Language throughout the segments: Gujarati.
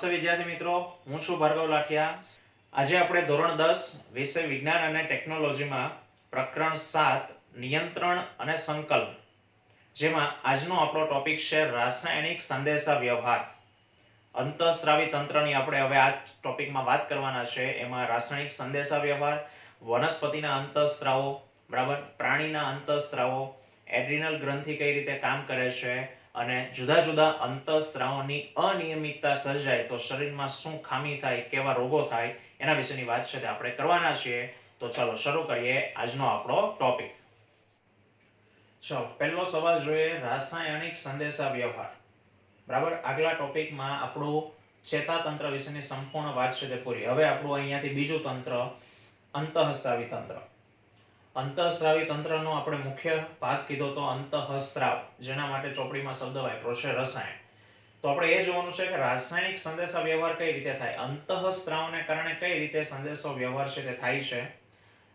નમસ્તે વિદ્યાર્થી મિત્રો, હું છું ભાર્ગવ લાઠિયા। આજે આપણે ધોરણ 10 વિષય વિજ્ઞાન અને ટેકનોલોજીમાં પ્રકરણ 7 નિયંત્રણ અને સંકલન, જેમાં આજનો આપણો ટોપિક છે રાસાયણિક સંદેશા વ્યવહાર। અંતઃસ્રાવી તંત્રની આપણે હવે આ ટોપિકમાં વાત કરવાના છે। એમાં રાસાયણિક સંદેશા વ્યવહાર, વનસ્પતિના અંતઃસ્રાવો, બરાબર, પ્રાણીના અંતઃસ્રાવો, એડ્રિનલ ગ્રંથિ કઈ રીતે કામ કરે છે અને જુદા જુદા અંતઃસ્રાવોની અનિયમિતતા સર્જાય તો શરીરમાં શું ખામી થાય, કેવા રોગો થાય, એના વિશેની વાત છે તે આપણે કરવાના છીએ। તો ચાલો શરૂ કરીએ આજનો આપણો ટોપિક। ચાલો પહેલો સવાલ જોઈએ, રાસાયણિક સંદેશા વ્યવહાર। બરાબર, આગલા ટોપિકમાં આપણું ચેતાતંત્ર વિશેની સંપૂર્ણ વાત છે તે પૂરી। હવે આપણું અહીંયાથી બીજું તંત્ર, અંતઃસ્રાવી તંત્ર। અંતઃસ્રાવી તંત્રનો આપણે મુખ્ય ભાગ કીધો તો અંતઃસ્રાવ, જેના માટે ચોપડીમાં શબ્દ વાપર્યો છે રસાયણ। તો આપણે એ જોવાનું છે કે રાસાયણિક સંદેશા વ્યવહાર કઈ રીતે થાય, અંતઃસ્રાવને કારણે કઈ રીતે સંદેશો વ્યવહાર છે તે થાય છે।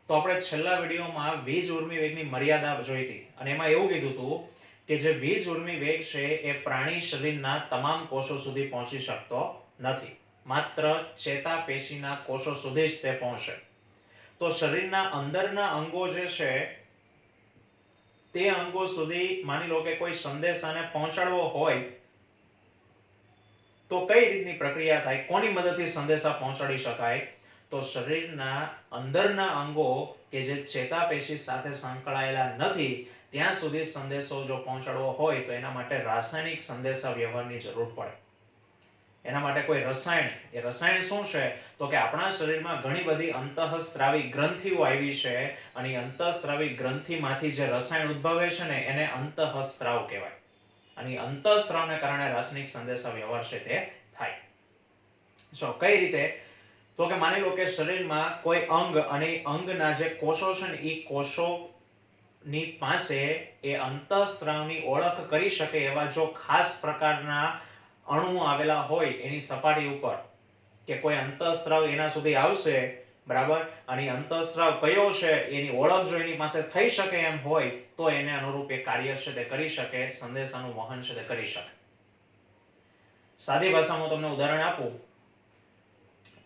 તો આપણે છેલ્લા વિડીયોમાં વીજ ઉર્મી વેગની મર્યાદા જોઈ હતી અને એમાં એવું કીધું હતું કે જે વીજ ઉર્મી વેગ છે એ પ્રાણી શરીરના તમામ કોષો સુધી પહોંચી શકતો નથી, માત્ર ચેતાપેશીના કોષો સુધી જ તે પહોંચે। તો શરીરના અંદરના અંગો જે છે તે અંગો સુધી માની લો કે કોઈ સંદેશાને પહોંચાડવો હોય તો કઈ રીતની પ્રક્રિયા થાય, કોની મદદથી સંદેશા પહોંચાડી શકાય? તો શરીરના અંદરના અંગો કે જે ચેતાપેશી સાથે સંકળાયેલા નથી ત્યાં સુધી સંદેશો જો પહોંચાડવો હોય તો એના માટે રાસાયણિક સંદેશા વ્યવહારની જરૂર પડે। એના માટે કોઈ રસાયણ, એ રસાયણ શું છે તો કે આપણા શરીરમાં ઘણી બધી અંતઃસ્રાવી ગ્રંથિઓ આવી છે અને અંતઃસ્રાવી ગ્રંથિમાંથી જે રસાયણ ઉદ્ભવે છે ને એને અંતઃસ્રાવ કહેવાય। અને અંતઃસ્રાવને કારણે રાસાયણિક સંદેશા વ્યવહાર છે તે થાય। જો કઈ રીતે? તો કે માની લો કે શરીરમાં કોઈ અંગ અને અંગના જે કોષો છે ને એ કોષોની પાસે એ અંતઃસ્રાવની ઓળખ કરી શકે એવા જો ખાસ પ્રકારના અણુઓ આવેલા હોય એની સપાટી ઉપર, કે કોઈ અંતઃસ્રાવ એના સુધી આવશે, બરાબર, અને અંતઃસ્રાવ કયો છે એની ઓળખ જો એની પાસે થઈ શકે એમ હોય તો એને અનુરૂપ એ કાર્ય છે તે કરી શકે, સંદેશાનું વહન છે તે કરી શકે। સાદી ભાષામાં તમને ઉદાહરણ આપું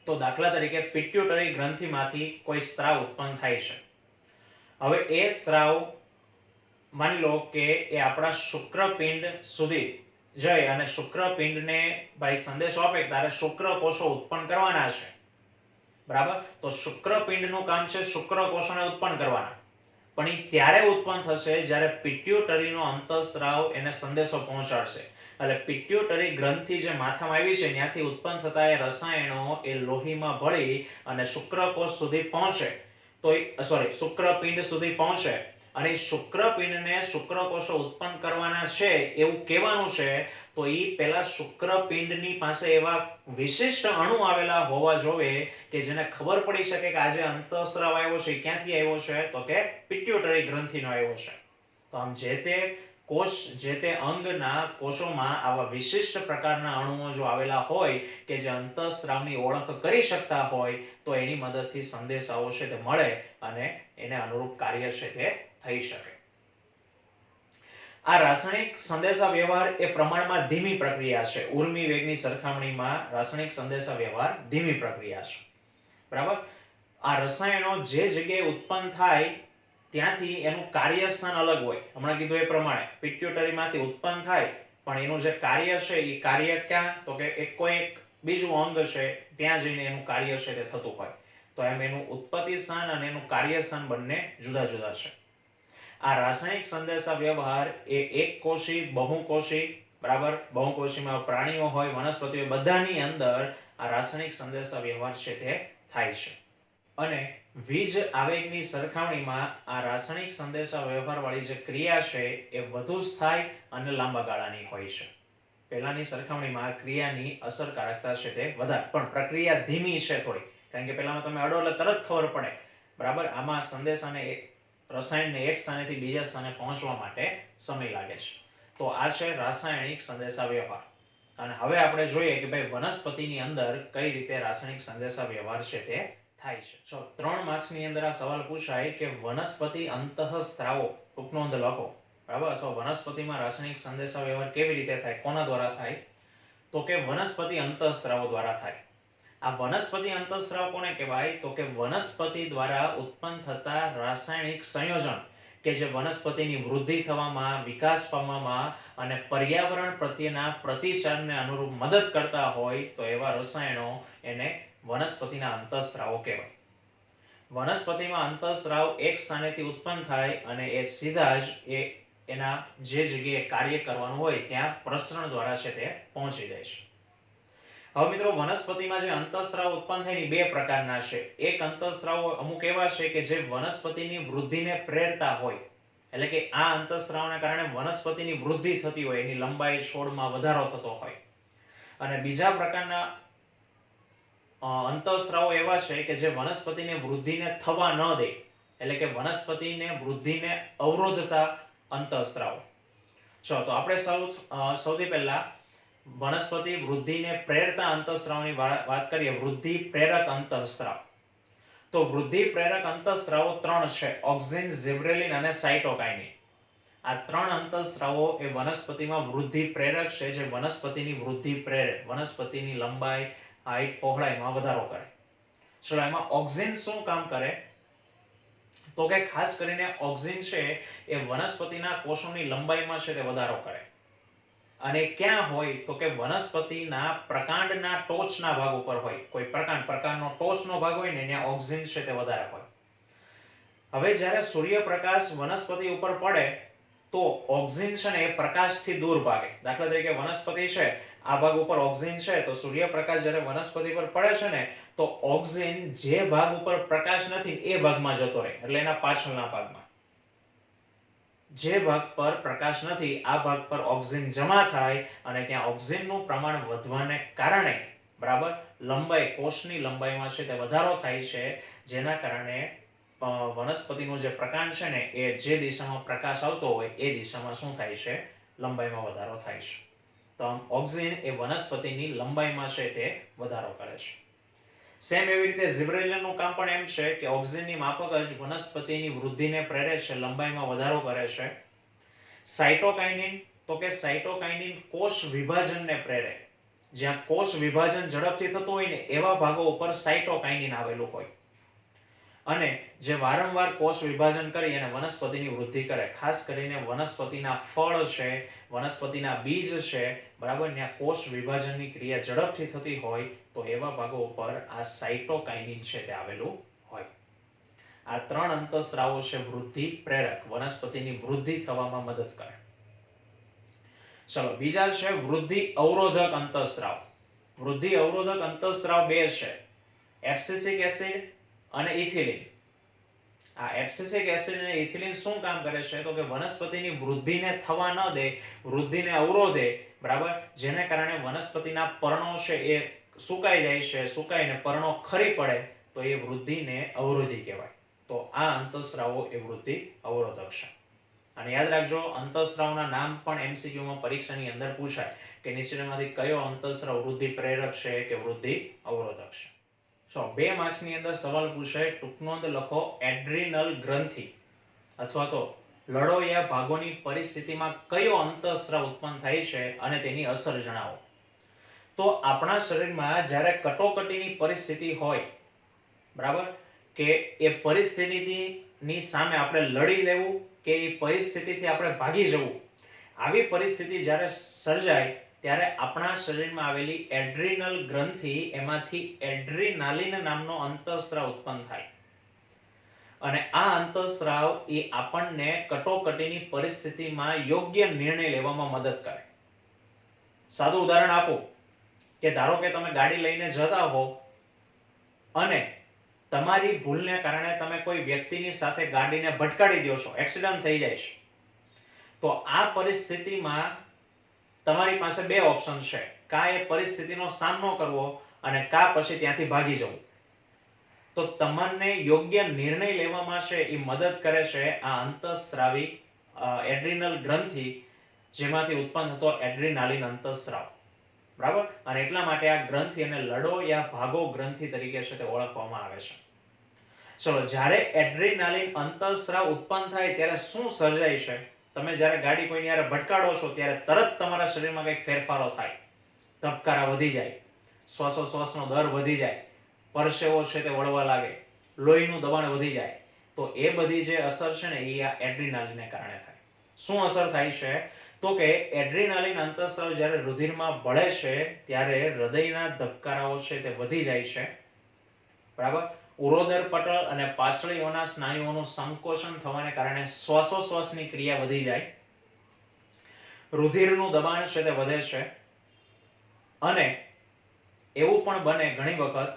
તો દાખલા તરીકે પિટ્યુટરી ગ્રંથિમાંથી કોઈ સ્ત્રાવ ઉત્પન્ન થાય છે। હવે એ સ્ત્રાવ માની લો કે એ આપણા શુક્રપિંડ સુધી જઈ અને શુક્રપિંડને ભાઈ સંદેશો આપે ત્યારે શુક્રકોષો ઉત્પન્ન કરવાના છે, બરાબર। તો શુક્રપિંડનું કામ છે શુક્રકોષોને ઉત્પન્ન કરવાના, પણ એ ત્યારે ઉત્પન્ન થશે જ્યારે પિટ્યુટરીનો અંતઃસ્રાવ એને સંદેશો પહોંચાડશે। એટલે પિટ્યુટરી ગ્રંથિ જે માથામાં આવી છે ત્યાંથી ઉત્પન્ન થતા એ રસાયણો એ લોહીમાં ભળી અને શુક્રકોષ સુધી પહોંચે તો શુક્રપિંડ સુધી પહોંચે અને શુક્રપિંડને શુક્રકોષો ઉત્પન્ન કરવાના છે એવું કહેવાનું છે તો એ પહેલા શુક્રપિંડની પાસે એવા વિશિષ્ટ અણુ આવેલા હોવા જોઈએ કે જેને ખબર પડી શકે કે આજે અંતઃસ્રાવ આવ્યો છે ક્યાંથી આવ્યો છે તો કે પિટ્યુટરી ગ્રંથિનો આવ્યો છે। તો આમ જે તે કોષ, જે તે અંગના કોષોમાં આવા વિશિષ્ટ પ્રકારના અણુઓ જો આવેલા હોય કે જે અંતઃસ્રાવની ઓળખ કરી શકતા હોય તો એની મદદથી સંદેશાઓ છે તે મળે અને એને અનુરૂપ કાર્ય છે તે થઈ શકે। આ રાસાયણિક સંદેશા વ્યવહાર એ પ્રમાણમાં ધીમી પ્રક્રિયા છે। ઉર્મી વેગની સરખામણીમાં રાસાયણિક સંદેશા વ્યવહાર ધીમી પ્રક્રિયા છે, બરાબર। આ રસાયણો જે જગ્યાએ ઉત્પન્ન થાય ત્યાંથી એનું કાર્યસ્થાન અલગ હોય। હમણાં કીધું એ પ્રમાણે પિટ્યુટરીમાંથી ઉત્પન્ન થાય પણ એનું જે કાર્ય છે એ કાર્ય ક્યાં તો કે કોઈ બીજું અંગ છે ત્યાં જઈને એનું કાર્ય છે તે થતું હોય। તો એમ એનું ઉત્પત્તિ સ્થાન અને એનું કાર્યસ્થાન બંને જુદા જુદા છે। આ રાસાયણિક સંદેશા વ્યવહાર એ એકકોષી, બહુકોષી, બરાબર, બહુકોષીમાં પ્રાણીઓ હોય, વનસ્પતિઓ, બધાની અંદર આ રાસાયણિક સંદેશા વ્યવહાર છે તે થાય છે। અને વીજ આવેગની સરખામણીમાં આ રાસાયણિક સંદેશા વ્યવહાર વાળી જે ક્રિયા છે એ વધુ સ્થાયી અને લાંબા ગાળાની હોય છે। પહેલાની સરખામણીમાં આ ક્રિયાની અસરકારકતા છે તે વધારે, પણ પ્રક્રિયા ધીમી છે થોડી, કારણ કે પહેલામાં તમે અડો એટલે તરત ખબર પડે, બરાબર। આમાં સંદેશાને રસાયણને એક સ્થાનેથી બીજા સ્થાને પહોંચવા માટે સમય લાગે છે। તો આ છે રાસાયણિક સંદેશા વ્યવહાર। અને હવે આપણે જોઈએ કે ભાઈ વનસ્પતિની અંદર કઈ રીતે રાસાયણિક સંદેશા વ્યવહાર છે તે થાય છે। જો 3 માર્ક્સની અંદર આ સવાલ પૂછાય કે વનસ્પતિ અંતઃસ્ત્રાવો, ટૂંક નોંધ લખો, બરાબર, અથવા વનસ્પતિમાં રાસાયણિક સંદેશા વ્યવહાર કેવી રીતે થાય, કોના દ્વારા થાય? તો કે વનસ્પતિ અંતઃસ્રાવો દ્વારા થાય. આ વનસ્પતિ અંતઃસ્રાવ કોને કહેવાય? તો કે વનસ્પતિ દ્વારા ઉત્પન્ન થતા રાસાયણિક સંયોજન કે જે વનસ્પતિની વૃદ્ધિ થવામાં, વિકાસ પામવામાં અને પર્યાવરણ પ્રત્યેના પ્રતિચારને અનુરૂપ મદદ કરતા હોય તો એવા રસાયણો એને વનસ્પતિના અંતઃસ્રાવો કહેવાય. વનસ્પતિમાં અંતઃસ્રાવ એક સ્થાનેથી ઉત્પન્ન થાય અને એ સીધા જ એના જે જગ્યાએ કાર્ય કરવાનું હોય ત્યાં પ્રસરણ દ્વારા છે તે પહોંચી જાય છે. હવે મિત્રો, વનસ્પતિમાં જે અંતઃસ્રાવ ઉત્પન્ન થાય એ બે પ્રકારના છે. એક અંતઃસ્રાવ અમુક એવા છે કે જે વનસ્પતિની વૃદ્ધિને પ્રેરતા હોય, એટલે કે આ અંતઃસ્રાવના કારણે વનસ્પતિની વૃદ્ધિ થતી હોય, એની લંબાઈ છોડમાં વધારો થતો હોય. અને બીજા પ્રકારના અંતઃસ્રાવો એવા છે કે જે વનસ્પતિને વૃદ્ધિને થવા ન દે, એટલે કે વનસ્પતિને વૃદ્ધિને અવરોધતા અંતઃસ્રાવો. ચલો, તો આપણે સૌથી પહેલા વનસ્પતિ વૃદ્ધિને પ્રેરતા અંતઃસ્રાવની વાત કરીએ. વૃદ્ધિ પ્રેરક અંતઃસ્રાવ. તો વૃદ્ધિ પ્રેરક અંતઃસ્રાવો ત્રણ છે: ઓક્સિન, ઝિબ્રેલિન અને સાઇટોકાઇનિન. આ ત્રણ અંતઃસ્રાવો એ વનસ્પતિમાં વૃદ્ધિ પ્રેરક છે, જે વનસ્પતિની વૃદ્ધિ પ્રેરે, વનસ્પતિની લંબાઈ, હાઈટ, પહોળાઈમાં વધારો કરે. ચલો, એમાં ઓક્સિન શું કામ કરે? તો કે ખાસ કરીને ઓક્સિન છે એ વનસ્પતિના કોષોની લંબાઈમાં છે તે વધારો કરે. અને ક્યાં હોય? તો કે વનસ્પતિના પ્રકાંડના ટોચના ભાગ ઉપર હોય. કોઈ પ્રકાંડનો ટોચનો ભાગ હોય ને ત્યાં ઓક્સિન છે તે વધારે હોય. હવે જ્યારે સૂર્યપ્રકાશ વનસ્પતિ ઉપર પડે તો ઓક્સિન છે ને એ પ્રકાશથી દૂર ભાગે. દાખલા તરીકે વનસ્પતિ છે, આ ભાગ ઉપર ઓક્સિન છે, તો સૂર્યપ્રકાશ જ્યારે વનસ્પતિ પર પડે છે ને તો ઓક્સિન જે ભાગ ઉપર પ્રકાશ નથી એ ભાગમાં જતો રહે, એટલે એના પાછળના ભાગમાં. જે ભાગ પર પ્રકાશ નથી આ ભાગ પર ઓક્સિન જમા થાય અને ત્યાં ઓક્સિનનું પ્રમાણ વધવાને કારણે બરાબર લંબાઈ, કોષની લંબાઈમાં છે તે વધારો થાય છે, જેના કારણે વનસ્પતિનું જે પ્રકાંડ છે ને એ જે દિશામાં પ્રકાશ આવતો હોય એ દિશામાં શું થાય છે? લંબાઈમાં વધારો થાય છે. તો ઓક્સિન એ વનસ્પતિની લંબાઈમાં છે તે વધારો કરે છે. સેમ એવી રીતે ઝિબ્રેલિનનું કામ પણ એમ છે કે ઓક્સિનની માફક જ વનસ્પતિની વૃદ્ધિને પ્રેરે છે, લંબાઈમાં વધારો કરે છે. સાઇટોકાઇનિન, તો કે સાઇટોકાઇનિન કોષ વિભાજનને પ્રેરે. જ્યાં કોષ વિભાજન ઝડપથી થતું હોય ને એવા ભાગો ઉપર સાઇટોકાઇનિન આવેલું હોય. અને જે વારંવાર કોષ વિભાજન કરી અને વનસ્પતિની વૃદ્ધિ કરે. ખાસ કરીને વનસ્પતિના ફળ છે, વનસ્પતિના બીજ છે, બરાબર, ત્યાં કોષ વિભાજનની ક્રિયા ઝડપથી થતી હોય તો એવા ભાગો ઉપર આ સાઇટોકાઇનિન છે તે આવેલું હોય. આ ત્રણ અંતઃસ્રાવો છે વૃદ્ધિ પ્રેરક, વનસ્પતિની વૃદ્ધિ થવામાં મદદ કરે. ચલો, બીજા છે વૃદ્ધિ અવરોધક અંતઃસ્રાવ. વૃદ્ધિ અવરોધક અંતઃસ્રાવ બે છે: એબ્સિસિક એસિડ અને ઇથિલિન. આ એબ્સિસિક એસિડ અને ઇથિલિન શું કામ કરે છે? તો કે વનસ્પતિની વૃદ્ધિને થવા ન દે, વૃદ્ધિને અવરોધે, બરાબર, જેને કારણે વનસ્પતિના પર્ણો છે એ સુકાઈ જાય છે. સુકાઈને પર્ણો ખરી પડે તો એ વૃદ્ધિને અવરોધી કહેવાય. તો આ અંતઃસ્રાવો એ વૃદ્ધિ અવરોધક છે. અને યાદ રાખજો, અંતઃસ્રાવના નામ પણ એમસીક્યુમાં પરીક્ષાની અંદર પૂછાય કે નીચેનામાંથી કયો અંતઃસ્રાવ વૃદ્ધિ પ્રેરક છે કે વૃદ્ધિ અવરોધક છે. 2 માર્ક્સની અંદર સવાલ પૂછાય, ટૂંક નોંધ લખો: એડ્રિનલ ગ્રંથિ અથવા તો લડોયા ભાગોની પરિસ્થિતિમાં કયો અંતઃસ્રાવ ઉત્પન્ન થાય છે અને તેની અસર જણાવો. તો આપણા શરીરમાં જ્યારે કટોકટીની પરિસ્થિતિ હોય, બરાબર, કે એ પરિસ્થિતિની સામે આપણે લડી લેવું કે એ પરિસ્થિતિથી આપણે ભાગી જવું, આવી પરિસ્થિતિ જ્યારે સર્જાય ત્યારે આપણા શરીરમાં આવેલી એડ્રિનલ ગ્રંથિ એમાંથી એડ્રીનાલિન નામનો અંતઃસ્રાવ ઉત્પન્ન થાય. અને આ અંતઃસ્રાવ એ આપણને કટોકટીની પરિસ્થિતિમાં યોગ્ય નિર્ણય લેવામાં મદદ કરે. સાદું ઉદાહરણ આપું કે ધારો કે તમે ગાડી લઈને જતા હો અને તમારી ભૂલને કારણે તમે કોઈ વ્યક્તિની સાથે ગાડીને ભટકાડી દો છો, એક્સિડન્ટ થઈ જાય છે. તો આ પરિસ્થિતિમાં તમારી પાસે બે ઓપ્શન છે: કા એ પરિસ્થિતિનો સામનો કરવો અને કા પછી ત્યાંથી ભાગી જવું. તો તમને યોગ્ય નિર્ણય લેવામાં છે એ મદદ કરે છે આ અંતઃસ્રાવી એડ્રિનલ ગ્રંથિ, જેમાંથી ઉત્પન્ન થતો એડ્રીનાલિન અંતઃસ્રાવ, બરાબર. અને એટલા માટે આ ગ્રંથિ અને લડો યા ભાગો ગ્રંથિ તરીકે છે તે ઓળખવામાં આવે છે. ચલો, જ્યારે એડ્રીનાલિન અંતઃસ્રાવ ઉત્પન્ન થાય ત્યારે શું સર્જાય છે? તમે જ્યારે ગાડી કોઈની યારે ભટકાડો છો ત્યારે તરત તમારા શરીરમાં કંઈક ફેરફારો થાય. ધબકારા વધી જાય, શ્વાસોશ્વાસનો દર વધી જાય, પરસેવો છે તે વળવા લાગે, લોહીનું દબાણ વધી જાય, તો એ બધી જે અસર છે ને એ આ એડ્રીનાલિનને કારણે થાય. શું અસર થાય છે? તો કે એડ્રીનાલિન અંતઃસ્રાવ જ્યારે રુધિરમાં ભળે છે ત્યારે હૃદયના ધબકારાઓ છે તે વધી જાય છે, બરાબર. ઉરોદર પટલ અને પાસળીઓના સ્નાયુઓનું સંકોચન થવાને કારણે શ્વાસોશ્વાસની ક્રિયા વધી જાય, રુધિરનું દબાણ છે તે વધે છે, અને એવું પણ બને ઘણી વખત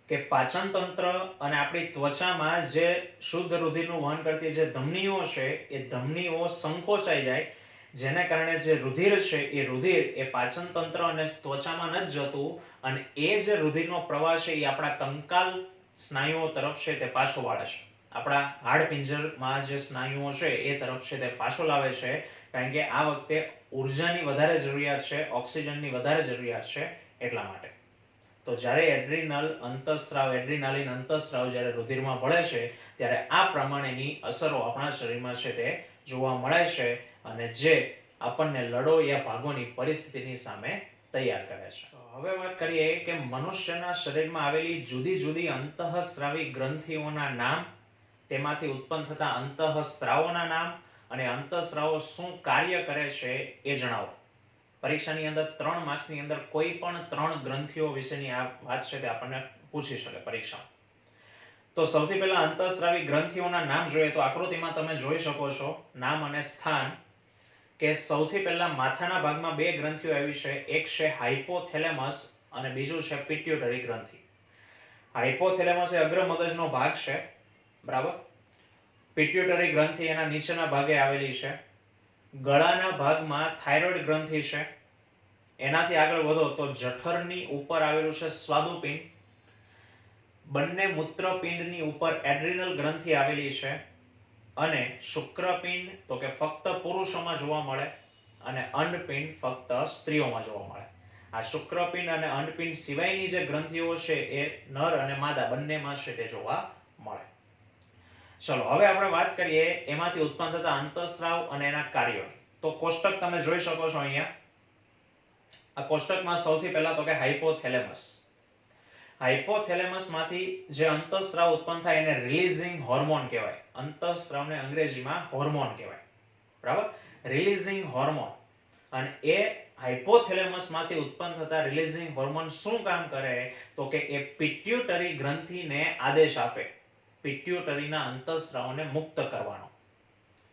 કે પાચન તંત્ર અને આપણી ત્વચામાં જે શુદ્ધ રુધિરનું વહન કરતી જે ધમનીઓ છે એ ધમનીઓ સંકોચાઈ જાય, જેને કારણે જે રુધિર છે એ રુધિર એ પાચન તંત્ર અને ત્વચામાં નથી જતું, અને એ જે રુધિરનો પ્રવાહ છે એ આપણા કંકાલ સ્નાયુઓ તરફ છે તે પાછો વાળે છે, આપણા હાડપિંજરમાં જે સ્નાયુઓ છે એ તરફ છે તે પાછો લાવે છે, કારણ કે આ વખતે ઉર્જાની વધારે જરૂરિયાત છે, ઓક્સિજનની વધારે જરૂરિયાત છે, એટલા માટે. તો જ્યારે એડ્રીનાલિન અંતઃસ્રાવ જ્યારે રુધિરમાં ભળે છે ત્યારે આ પ્રમાણેની અસરો આપણા શરીરમાં છે તે જોવા મળે છે, અને જે આપણને લડો યા ભાગોની પરિસ્થિતિની સામે તૈયાર કરે છે. હવે વાત કરીએ કે મનુષ્યના શરીરમાં આવેલી જુદી જુદી અંતઃસ્રાવી ગ્રંથિઓના નામ, તેમાંથી ઉત્પન્ન થતા અંતઃસ્રાવોના નામ, અને અંતઃસ્રાવો શું કાર્ય કરે છે એ જણાવો. પરીક્ષાની અંદર 3 માર્ક્સની અંદર કોઈ પણ 3 ગ્રંથિઓ વિશેની આ વાત છે તે આપણને પૂછી શકે પરીક્ષામાં. તો સૌથી પહેલા અંતઃસ્રાવી ગ્રંથિઓના નામ જોઈએ તો આકૃતિમાં તમે જોઈ શકો છો નામ અને સ્થાન, કે સૌથી પહેલા માથાના ભાગમાં 2 ગ્રંથિઓ આવી છે, એક છે હાઇપોથેલેમસ અને બીજું છે પિટ્યુટરી ગ્રંથિ. હાઇપોથેલેમસ એ અગ્ર મગજનો ભાગ છે, બરાબર. પિટ્યુટરી ગ્રંથિ એના નીચેના ભાગે આવેલી છે. ગળાના ભાગમાં થાઇરોઇડ ગ્રંથિ છે. એનાથી આગળ વધો તો જઠરની ઉપર આવેલું છે સ્વાદુપિંડ. બંને મૂત્રપિંડની ઉપર એડ્રિનલ ગ્રંથિ આવેલી છે, અને શુક્રપિંડ તો કે ફક્ત પુરુષોમાં જોવા મળે, અને અંડપિંડ ફક્ત સ્ત્રીઓમાં જોવા મળે. આ શુક્રપિંડ અને અંડપિંડ સિવાયની જે ગ્રંથિઓ છે એ નર અને માદા બંનેમાં છે તે જોવા મળે. ચલો હવે આપણે વાત કરીએ એમાંથી ઉત્પન્ન થતા અંતઃસ્રાવ અને એના કાર્યો. તો કોષ્ટક તમે જોઈ શકો છો અહીંયા. આ કોષ્ટકમાં સૌથી પહેલા તો કે હાઇપોથેલેમસ. હાઇપોથેલેમસમાંથી જે અંતઃસ્રાવ ઉત્પન્ન થાય એને રિલીઝિંગ હોર્મોન કહેવાય. અંતઃસ્રાવને અંગ્રેજીમાં હોર્મોન કહેવાય, બરાબર. Releasing hormone. અને એ હાઇપોથેલેમસમાંથી ઉત્પન્ન થતા રિલીઝિંગ હોર્મોન શું કામ કરે તો કે એ પિટ્યુટરી ગ્રંથિને આદેશ આપે પિટ્યુટરીના અંતઃસ્રાવને મુક્ત કરવાનો.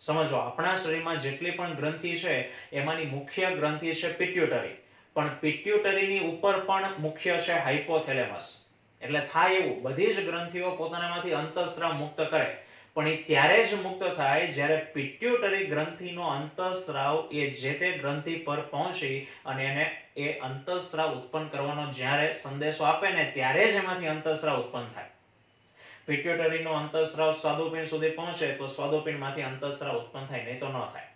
સમજો, આપણા શરીરમાં જેટલી પણ ગ્રંથિ છે એમાંની મુખ્ય ગ્રંથિ છે પિટ્યુટરી, પણ પિટ્યુટરીની ઉપર પણ મુખ્ય છે હાઇપોથેલેમસ. એટલે થાય એવું બધી જ ગ્રંથિઓ પોતાનામાંથી અંતઃસ્રાવ મુક્ત કરે, પણ એ ત્યારે જ મુક્ત થાય જ્યારે પિટ્યુટરી ગ્રંથિનો અંતઃસ્રાવ એ જે તે ગ્રંથિ પર પહોંચી અને એને એ અંતઃસ્રાવ ઉત્પન્ન કરવાનો જ્યારે સંદેશો આપે ને ત્યારે જ એમાંથી અંતઃસ્રાવ ઉત્પન્ન થાય. પિટ્યુટરીનો અંતઃસ્રાવ સ્વાદુપિંડ સુધી પહોંચે તો સ્વાદુપિંડમાંથી અંતઃસ્રાવ ઉત્પન્ન થાય, નહીં તો ન થાય.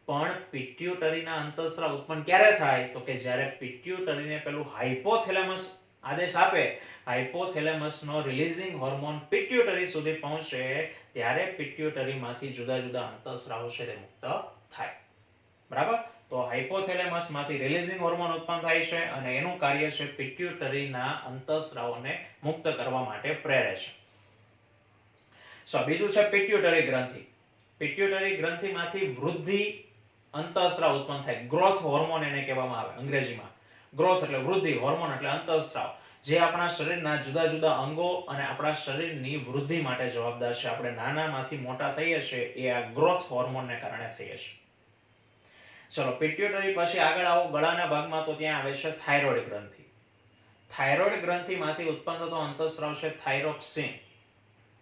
પણ પિટ્યુટરીના અંતઃસ્રાવ ઉત્પન્ન ક્યારે થાય તો કે જ્યારે પિટ્યુટરીને પેલું હાઇપોથેલેમસ આદેશ આપે, હાઇપોથેલેમસનો રિલીઝિંગ હોર્મોન પિટ્યુટરી સુધી પહોંચે ત્યારે પિટ્યુટરીમાંથી જુદા જુદા અંતઃસ્રાવો છે તે મુક્ત થાય, બરાબર. તો હાઇપોથેલેમસમાંથી રિલીઝિંગ હોર્મોન ઉત્પન્ન થાય છે અને એનું કાર્ય છે પિટ્યુટરીના અંતઃસ્રાવોને મુક્ત કરવા માટે પ્રેરે છે. બીજું છે પિટ્યુટરી ગ્રંથિ. પિટ્યુટરી ગ્રંથિમાંથી વૃદ્ધિ અંતઃસ્રાવ ઉત્પન્ન થાય. ગ્રોથ હોર્મોન એને કહેવામાં આવે અંગ્રેજીમાં. ગ્રોથ એટલે વૃદ્ધિ, હોર્મોન એટલે અંતઃસ્રાવ, જે આપણા શરીરના જુદા જુદા અંગો અને આપણા શરીરની વૃદ્ધિ માટે જવાબદાર છે. આપણે નાનામાંથી મોટા થઈએ છીએ એ આ ગ્રોથ હોર્મોનને કારણે થઈએ છીએ. ચલો, પિટ્યુટરી પછી આગળ આવો ગળાના ભાગમાં, તો ત્યાં આવે છે થાઇરોઇડ ગ્રંથિ. થાઇરોઇડ ગ્રંથિમાંથી ઉત્પન્ન થતો અંતઃસ્રાવ છે થાઇરોક્સિન,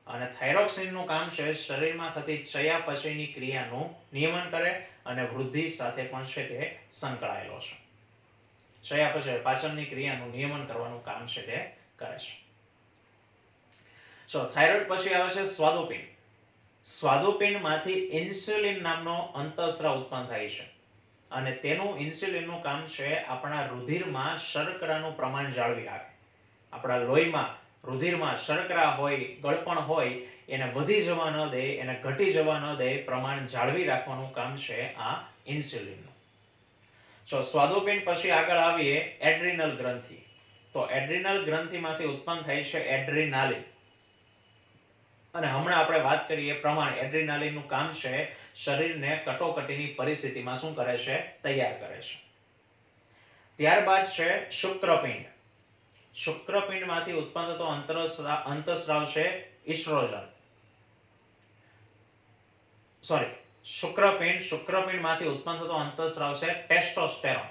અને થાઇરોક્સિનનું કામ છે શરીરમાં થતી ચયાપચયની ક્રિયાનું નિયમન કરે અને વૃદ્ધિ સાથે પણ છે તે સંકળાયેલો છે. ચયાપચય પાચનની ક્રિયાનું નિયમન કરવાનું કામ છે તે કરે છે. થાઇરોઇડ પછી આવે છે સ્વાદુપિંડ. સ્વાદુપિંડમાંથી ઇન્સ્યુલિન નામનો અંતઃસ્રાવ ઉત્પન્ન થાય છે, અને તેનું ઇન્સ્યુલિનનું કામ છે આપણા રુધિરમાં શર્કરાનું પ્રમાણ જાળવી રાખે. આપણા લોહીમાં રુધિરમાં શર્કરા હોય, ગળપણ હોય, એને વધી જવા ન દે, એને ઘટી જવા ન દે, પ્રમાણ જાળવી રાખવાનું કામ છે આ ઇન્સ્યુલિનનું. જો સ્વાદુપિંડ પછી આગળ આવીએ એડ્રિનલ ગ્રંથિ. તો એડ્રિનલ ગ્રંથિમાંથી ઉત્પન્ન થાય છે એડ્રિનાલિન. અને હમણાં આપણે વાત કરીએ પ્રમાણે એડ્રિનાલિનનું કામ છે શરીરને કટોકટીની પરિસ્થિતિમાં શું કરે છે? તૈયાર કરે છે. ત્યારબાદ છે શુક્રપિંડ. શુક્રપિંડમાંથી ઉત્પન્ન થતો અંતઃસ્રાવ છે ઇસ્ટ્રોજન. શુક્રપિંડમાંથી ઉત્પન્ન થતો અંતઃસ્રાવ છે ટેસ્ટોસ્ટેરોન.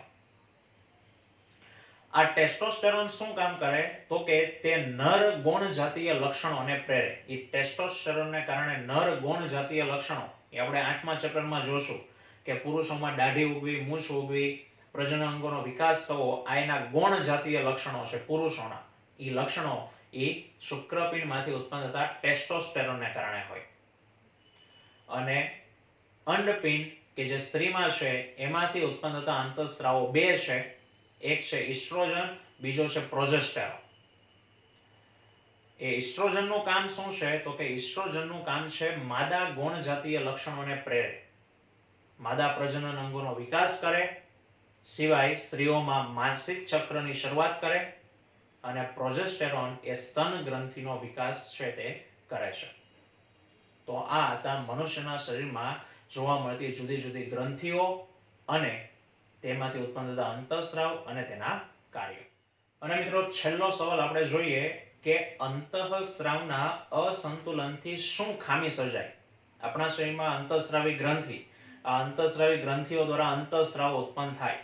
આ ટેસ્ટોસ્ટેરોન શું કામ કરે? તો કે તે નર ગૌણ જાતીય લક્ષણોને પ્રેરે. એ ટેસ્ટોસ્ટેરોનને કારણે નર ગૌણ જાતીય લક્ષણો એ આપણે 8મા ચેપ્ટરમાં જોશું કે પુરુષોમાં દાઢી ઉગવી, મૂછ ઉગવી, પ્રજનન અંગોનો વિકાસ થવો, આ એના ગૌણ જાતીય લક્ષણો છે પુરુષોના. એ લક્ષણો એ શુક્રપિંડમાંથી ઉત્પન્ન થતા ટેસ્ટોસ્ટેરોનને કારણે હોય. અને અંડપિંડ કે જે સ્ત્રીમાં છે એમાંથી ઉત્પન્ન થતા અંતઃસ્રાવો બે છે. એક છે ઇસ્ટ્રોજન, બીજો છે પ્રોજેસ્ટેરોન. એ ઇસ્ટ્રોજનનું કામ શું છે? તો કે ઇસ્ટ્રોજનનું કામ છે માદા ગૌણ જાતીય લક્ષણોને પ્રેરે, માદા પ્રજનન અંગોનો વિકાસ કરે, સિવાય સ્ત્રીઓમાં માસિક ચક્રની શરૂઆત કરે, અને પ્રોજેસ્ટેરોન એ સ્તન ગ્રંથિનો વિકાસ છે તે કરે છે. તો આ હતા મનુષ્યના શરીરમાં જોવા મળતી જુદી જુદી ગ્રંથિઓ અને તેમાંથી ઉત્પન્ન થતા અંતઃસ્રાવ અને તેના કાર્યો. અને મિત્રો છેલ્લો સવાલ આપણે જોઈએ કે અંતઃસ્રાવના અસંતુલનથી શું ખામી સર્જાય? આપણા શરીરમાં અંતઃસ્રાવી ગ્રંથિ, આ અંતઃસ્રાવી ગ્રંથિઓ દ્વારા અંતઃસ્રાવ ઉત્પન્ન થાય,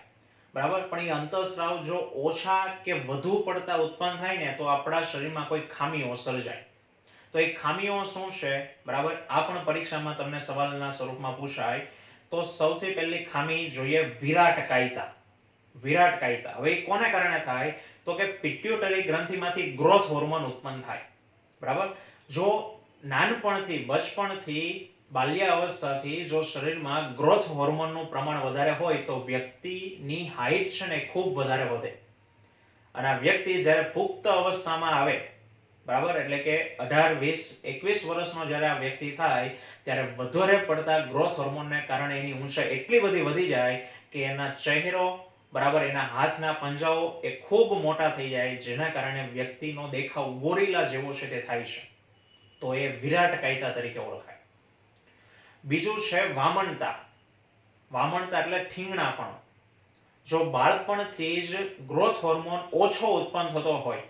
બરાબર. પણ એ અંતઃસ્રાવ જો ઓછા કે વધુ પડતા ઉત્પન્ન થાય ને તો આપણા શરીરમાં કોઈ ખામીઓ સર્જાય. તો એ ખામીઓ શું છે? બરાબર, આ પણ પરીક્ષામાં તમને સવાલના સ્વરૂપમાં પૂછાય. તો સૌથી પહેલી ખામી જોઈએ વિરાટકાયતા. વિરાટકાયતા હવે એ કોને કારણે થાય? તો કે પિટ્યુટરી ગ્રંથિમાંથી ગ્રોથ હોર્મોન ઉત્પન્ન થાય, બરાબર. જો નાનપણથી, બચપણથી, બાલ્યાવસ્થાથી જો શરીરમાં ગ્રોથ હોર્મોનનું પ્રમાણ વધારે હોય તો વ્યક્તિની હાઈટ છે ને ખૂબ વધારે વધે. અને આ વ્યક્તિ જ્યારે પુખ્ત અવસ્થામાં આવે, બરાબર, એટલે કે 18, 20, 21 વર્ષનો જ્યારે આ વ્યક્તિ થાય ત્યારે વધારે પડતા ગ્રોથ હોર્મોનને કારણે એની ઊંચાઈ એટલી બધી વધી જાય કે એના ચહેરો, બરાબર, એના હાથના પંજાઓ એ ખૂબ મોટા થઈ જાય, જેના કારણે વ્યક્તિનો દેખાવ ગોરીલા જેવો છે તે થાય છે. તો એ વિરાટકાયતા તરીકે ઓળખાય. બીજું છે વામનતા. વામનતા એટલે ઠીંગણાપણું. જો બાળપણથી જ ગ્રોથ હોર્મોન ઓછો ઉત્પન્ન થતો હોય,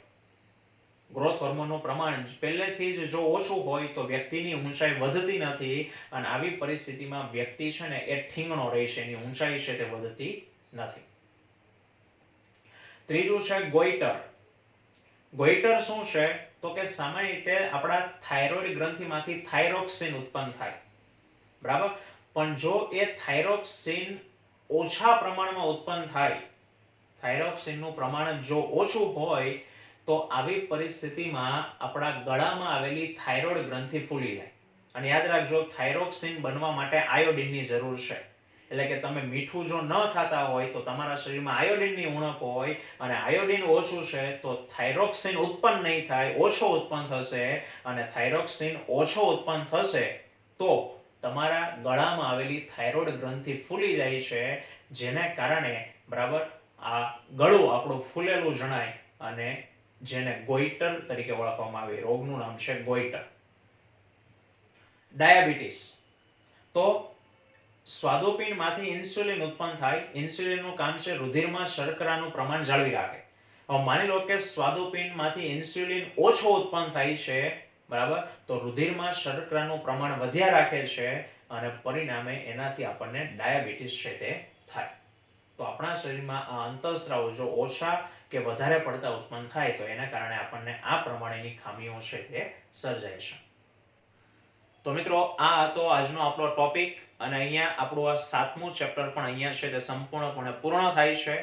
ગ્રોથ હોર્મોનનું પ્રમાણ પહેલેથી જ જો ઓછું હોય તો વ્યક્તિની ઊંચાઈ વધતી નથી, અને આવી પરિસ્થિતિમાં વ્યક્તિ છે ને એ ઠીંગણો રહે છે, એની ઊંચાઈ છે તે વધતી નથી. ત્રીજું છે ગોઈટર. ગોઈટર શું છે? તો કે સામાન્ય રીતે આપણા થાઇરોઇડ ગ્રંથિમાંથી થાઇરોક્સિન ઉત્પન્ન થાય, બરાબર. પણ જો એ થાઇરોક્સિન ઓછા પ્રમાણમાં ઉત્પન્ન થાય, થાઇરોક્સિનનું પ્રમાણ જો ઓછું હોય તો આવી પરિસ્થિતિમાં આપણા ગળામાં આવેલી થાઇરોઇડ ગ્રંથિ ફૂલી જાય. અને યાદ રાખજો, થાઇરોક્સિન બનવા માટે આયોડિનની જરૂર છે. એટલે કે તમે મીઠું જો ન ખાતા હોય તો તમારા શરીરમાં આયોડિનની ઉણપ હોય, અને આયોડિન ઓછું છે તો થાઇરોક્સિન ઉત્પન્ન નહીં થાય, ઓછો ઉત્પન્ન થશે. અને થાઇરોક્સિન ઓછો ઉત્પન્ન થશે તો તમારા ગળામાં આવેલી થાઇરોઇડ ગ્રંથિ ફૂલી જાય છે, જેને કારણે, બરાબર, આ ગળું આપણું ફૂલેલું જણાય અને જેને ગોઈટર તરીકે ઓળખવામાં આવે. રોગનું નામ છે ગોઈટર. ડાયાબિટીસ. તો સ્વાદુપિંડમાંથી ઇન્સ્યુલિન ઉત્પન્ન થાય. ઇન્સ્યુલિનનું કામ છે રુધિરમાં શર્કરાનું પ્રમાણ જાળવી રાખે. હવે માની લો કે સ્વાદુપિંડમાંથી ઇન્સ્યુલિન ઓછો ઉત્પન્ન થાય છે, બરાબર, તો રુધિરમાં શર્કરાનું પ્રમાણ વધ્યા રાખે છે અને પરિણામે એનાથી આપણને ડાયાબિટીસ છે તે થાય. તો આપણા શરીરમાં આ અંતઃસ્રાવો જો ઓછા કે વધારે પડતા ઉત્પન્ન થાય તો એના કારણે આપણને આ પ્રમાણેની ખામીઓ છે તે સર્જાય છે. તો મિત્રો આ હતો આજનો આપણો ટોપિક, અને અહીંયા આપણું આ 7મું ચેપ્ટર પણ અહીંયા છે તે સંપૂર્ણપણે પૂર્ણ થાય છે.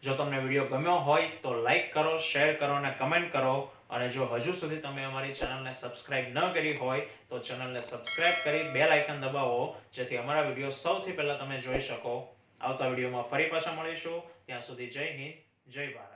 જો તમને વિડીયો ગમ્યો હોય તો લાઈક કરો, શેર કરો અને કમેન્ટ કરો. અને જો હજુ સુધી તમે અમારી ચેનલને સબસ્ક્રાઇબ ન કરી હોય તો ચેનલને સબસ્ક્રાઇબ કરી બેલ આઇકન દબાવો, જેથી અમારા વિડીયો સૌથી પહેલા તમે જોઈ શકો. આવતા વિડીયોમાં ફરી પાછા મળીશું. ત્યાં સુધી જય હિન્દ, જય ભારત.